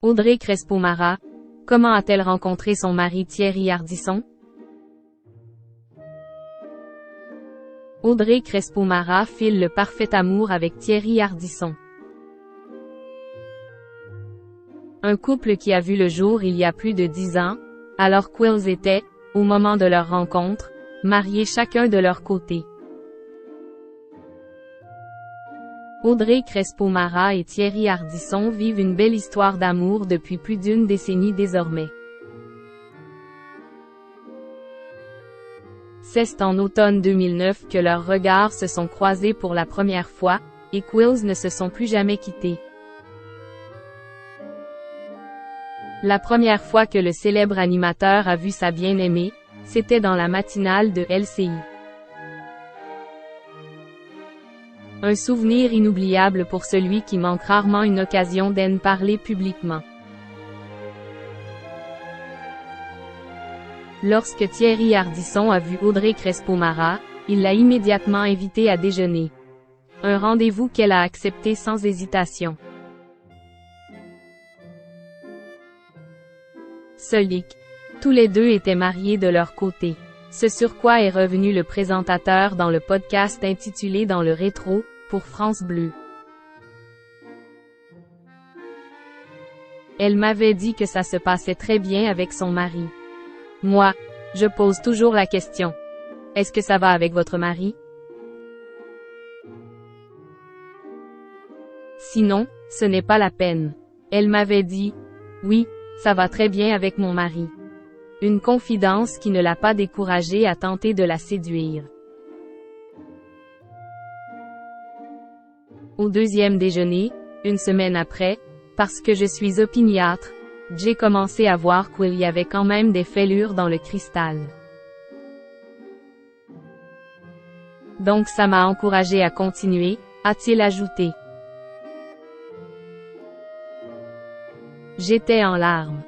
Audrey Crespo-Mara, comment a-t-elle rencontré son mari Thierry Ardisson? Audrey Crespo-Mara file le parfait amour avec Thierry Ardisson. Un couple qui a vu le jour il y a plus de 10 ans, alors qu'ils étaient, au moment de leur rencontre, mariés chacun de leur côté. Audrey Crespo-Mara et Thierry Ardisson vivent une belle histoire d'amour depuis plus d'une décennie désormais. C'est en automne 2009 que leurs regards se sont croisés pour la première fois, et qu'ils ne se sont plus jamais quittés. La première fois que le célèbre animateur a vu sa bien-aimée, c'était dans la matinale de LCI. Un souvenir inoubliable pour celui qui manque rarement une occasion d'en parler publiquement. Lorsque Thierry Ardisson a vu Audrey Crespo-Mara, il l'a immédiatement invitée à déjeuner. Un rendez-vous qu'elle a accepté sans hésitation. Solique. Tous les deux étaient mariés de leur côté. Ce sur quoi est revenu le présentateur dans le podcast intitulé Dans le rétro, pour France Bleu. Elle m'avait dit que ça se passait très bien avec son mari. Moi, je pose toujours la question. Est-ce que ça va avec votre mari? Sinon, ce n'est pas la peine. Elle m'avait dit, oui, ça va très bien avec mon mari. Une confidence qui ne l'a pas découragée à tenter de la séduire. Au deuxième déjeuner, une semaine après, parce que je suis opiniâtre, j'ai commencé à voir qu'il y avait quand même des fêlures dans le cristal. Donc ça m'a encouragé à continuer, a-t-il ajouté. J'étais en larmes.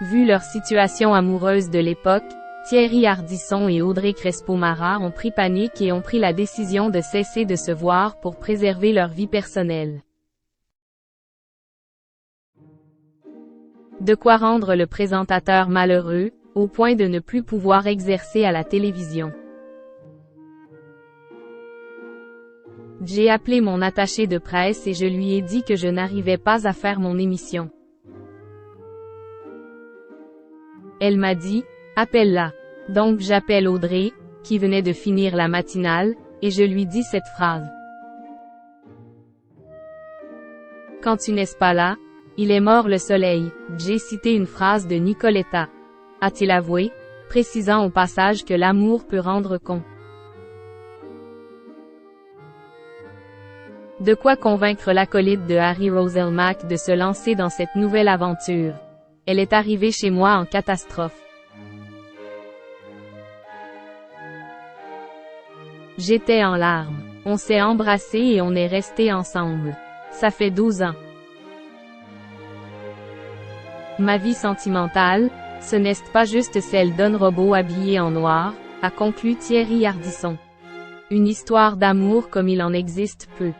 Vu leur situation amoureuse de l'époque, Thierry Ardisson et Audrey Crespo-Mara ont pris panique et ont pris la décision de cesser de se voir pour préserver leur vie personnelle. De quoi rendre le présentateur malheureux, au point de ne plus pouvoir exercer à la télévision. J'ai appelé mon attaché de presse et je lui ai dit que je n'arrivais pas à faire mon émission. Elle m'a dit, appelle-la. Donc j'appelle Audrey, qui venait de finir la matinale, et je lui dis cette phrase. Quand tu n'es pas là, il est mort le soleil. J'ai cité une phrase de Nicoletta. A-t-il avoué, précisant au passage que l'amour peut rendre con. De quoi convaincre l'acolyte de Harry Roselmack de se lancer dans cette nouvelle aventure. Elle est arrivée chez moi en catastrophe. J'étais en larmes. On s'est embrassés et on est restés ensemble. Ça fait 12 ans. Ma vie sentimentale, ce n'est pas juste celle d'un robot habillé en noir, a conclu Thierry Ardisson. Une histoire d'amour comme il en existe peu.